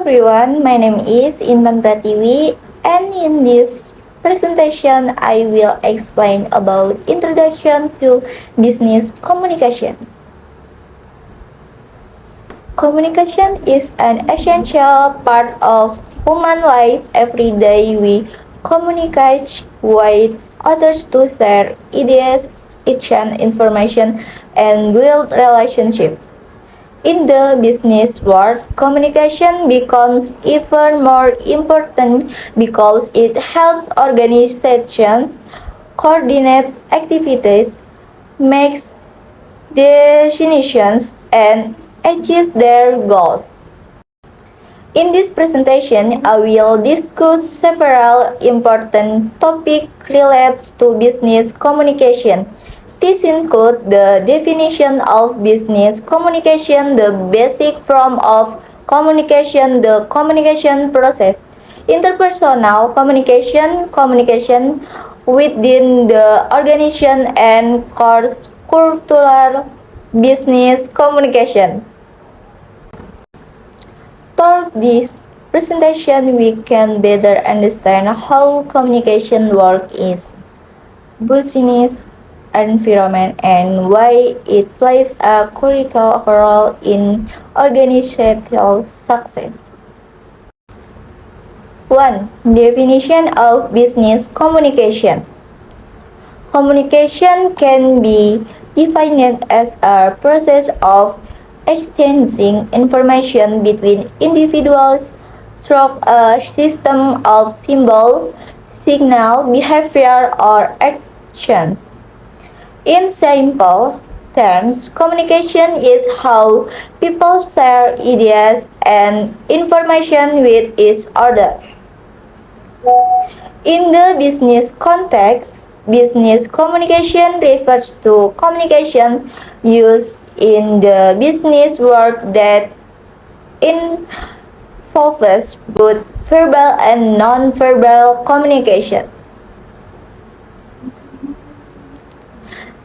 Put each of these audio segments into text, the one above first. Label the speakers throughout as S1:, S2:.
S1: everyone, my name is Intan Pratiwi, and in this presentation I will explain about introduction to business communication. Communication is an essential part of human life. Every day we communicate with others to share ideas, exchange information, and build relationships. In the business world, communication becomes even more important because it helps organizations coordinate activities, makes decisions, and achieve their goals. In this presentation, I will discuss several important topics related to business communication. These include the definition of business communication, the basic form of communication, the communication process, interpersonal communication, communication within the organization, and cross-cultural business communication. Through this presentation, we can better understand how communication works in business environment and why it plays a critical role in organizational success. 1. Definition of business communication. Communication can be defined as a process of exchanging information between individuals through a system of symbol, signal, behavior, or actions. In simple terms, communication is how people share ideas and information with each other. In the business context, business communication refers to communication used in the business world that involves both verbal and non-verbal communication.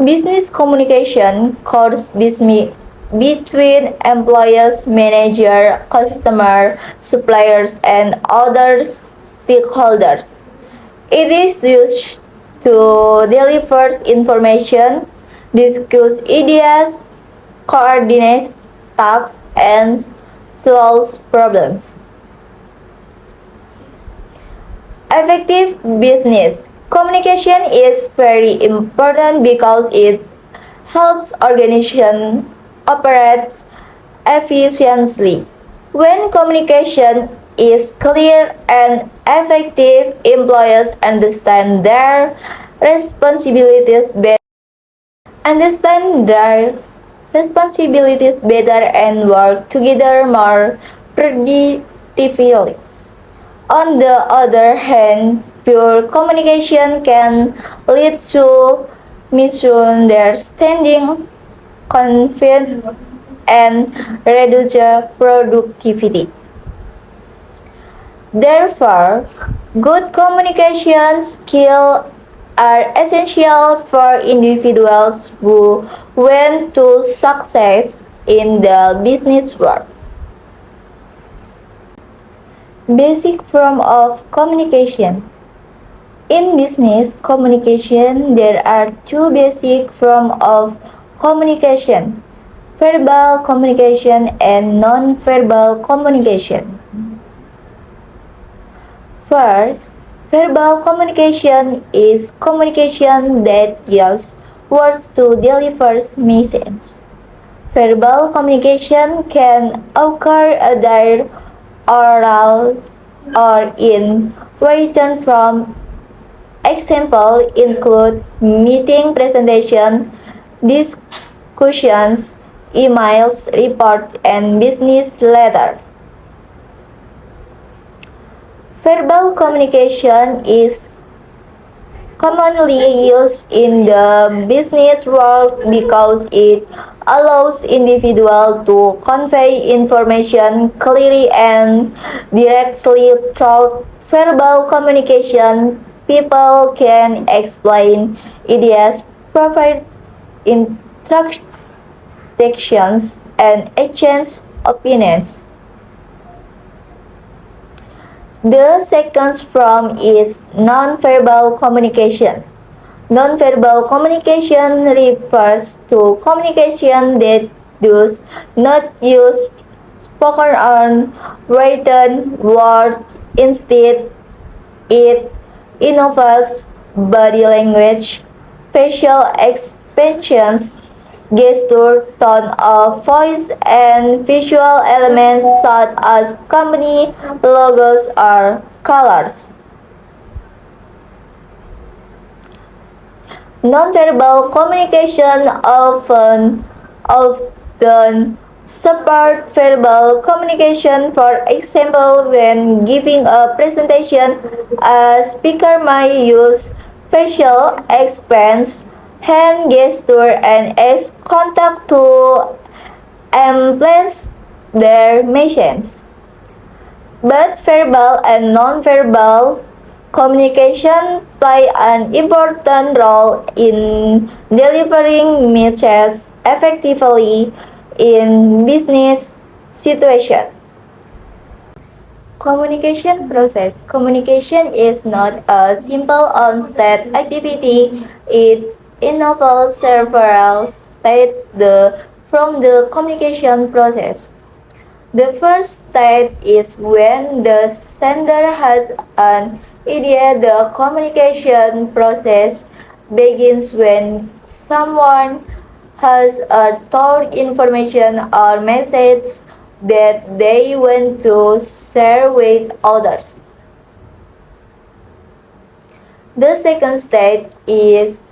S1: Business communication occurs between employees, manager, customer, suppliers, and other stakeholders. It is used to deliver information, discuss ideas, coordinate tasks, and solve problems. Effective business communication is very important because it helps organizations operate efficiently. When communication is clear and effective, employees understand their responsibilities better and work together more productively. On the other hand, poor communication can lead to misunderstanding, conflict, and reduced productivity. Therefore, good communication skills are essential for individuals who want to succeed in the business world. Basic form of communication. In business communication, there are two basic forms of communication: verbal communication and non-verbal communication. First, verbal communication is communication that uses words to deliver messages. Verbal communication can occur either oral or in written form. Examples include meeting presentation, discussions, emails, reports, and business letters. Verbal communication is commonly used in the business world because it allows individuals to convey information clearly and directly. Through verbal communication, people can explain ideas, provide instructions, and exchange opinions. The second form is nonverbal communication. Nonverbal communication refers to communication that does not use spoken or written words. Instead, it involves body language, facial expressions, gesture, tone of voice, and visual elements such as company logos or colors. Nonverbal communication often support verbal communication. For example, when giving a presentation, a speaker might use facial expressions, hand gesture, and eye contact to emphasize their message. Both verbal and non-verbal communication play an important role in delivering messages effectively in business situations. Communication process. Communication is not a simple on-step activity. It involves several stages from the communication process. The first stage is when the sender has an idea. The communication process begins when someone has a thought, information, or message that they want to share with others. The second stage is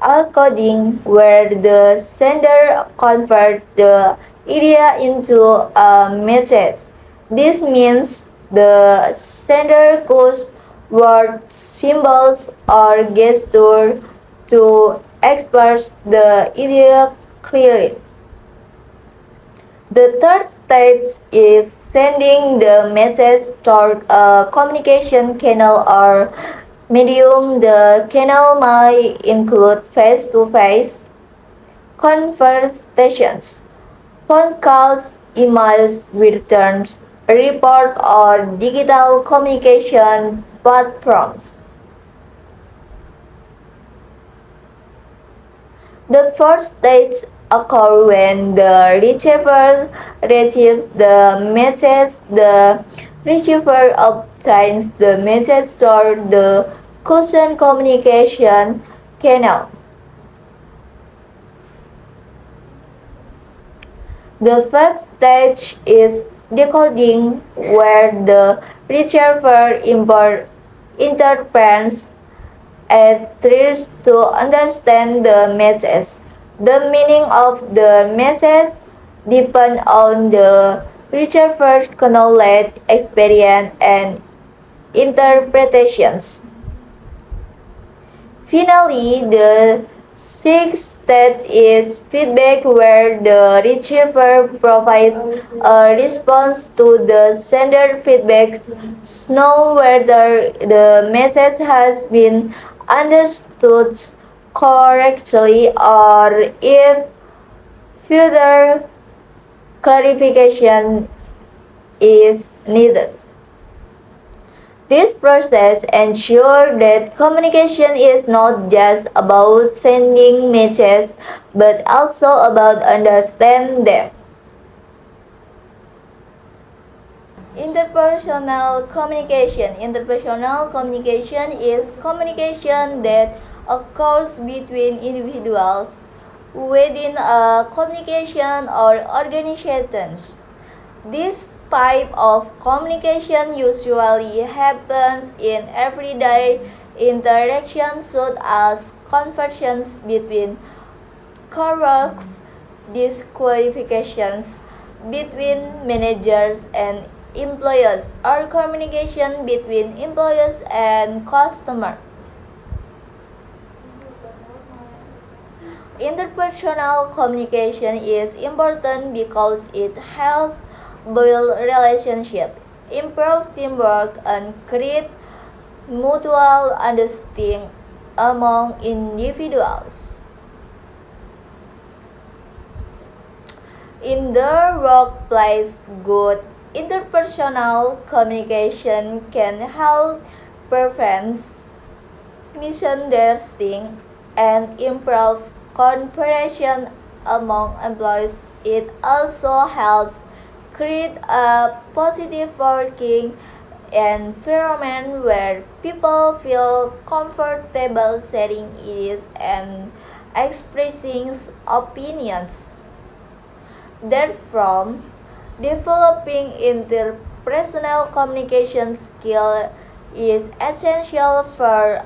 S1: encoding, where the sender converts the idea into a message. This means the sender uses words, symbols, or gestures to express the idea clearly. The third stage is sending the message toward a communication channel or medium. The channel might include face-to-face conversations, phone calls, emails, returns, report, or digital communication platforms. The first stage occurs when the receiver receives the message. The receiver obtains the message through the chosen communication channel. The fifth stage is decoding, where the receiver interprets and tries to understand the message. The meaning of the message depends on the receiver's knowledge, experience, and interpretations. Finally, the sixth stage is feedback, where the receiver provides a response to the sender feedback, know whether the message has been understood correctly or if further clarification is needed. This process ensures that communication is not just about sending messages but also about understanding them. Interpersonal communication. Interpersonal communication is communication that occurs between individuals within a communication or organizations. This type of communication usually happens in everyday interactions, such as conversations between coworkers, disqualifications between managers and employers, or communication between employers and customers. Interpersonal communication is important because it helps build relationships, improve teamwork, and create mutual understanding among individuals. In the workplace, good Interpersonal communication can help prevent misunderstanding and improve cooperation among employees. It also helps create a positive working environment where people feel comfortable sharing ideas and expressing opinions. Therefore, developing interpersonal communication skill is essential for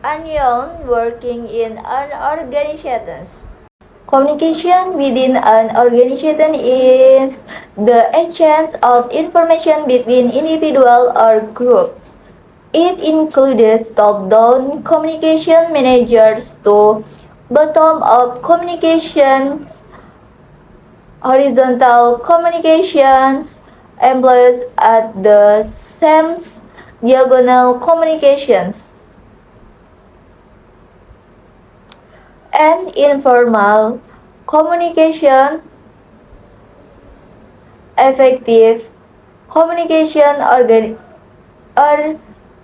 S1: anyone working in an organization. Communication within an organization is the exchange of information between individual or group. It includes top-down communication managers to bottom-up communications, horizontal communications, employees at the same diagonal communications, and informal communication. Effective communication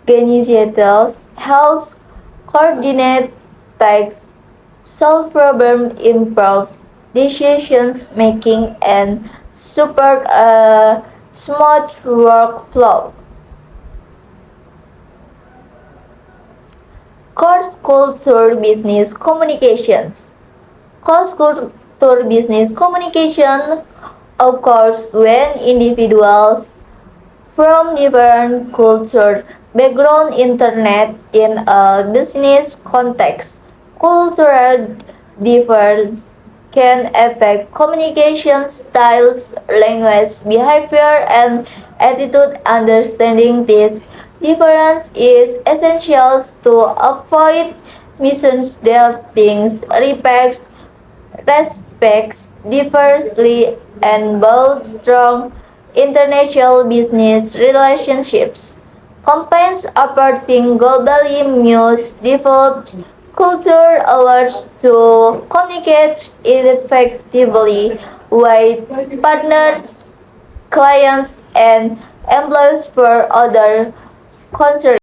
S1: organizers help coordinate tasks, solve problems, improve decisions making, and support a smooth workflow. Course culture business communications. Course culture business communication occurs when individuals from different culture background internet in a business context. Cultural difference can affect communication styles, language, behavior, and attitude. Understanding this difference is essential to avoid misunderstandings, respects diversely, and build strong international business relationships. Companies operating globally must develop culture awareness to communicate effectively with partners, clients, and employees for other concerns.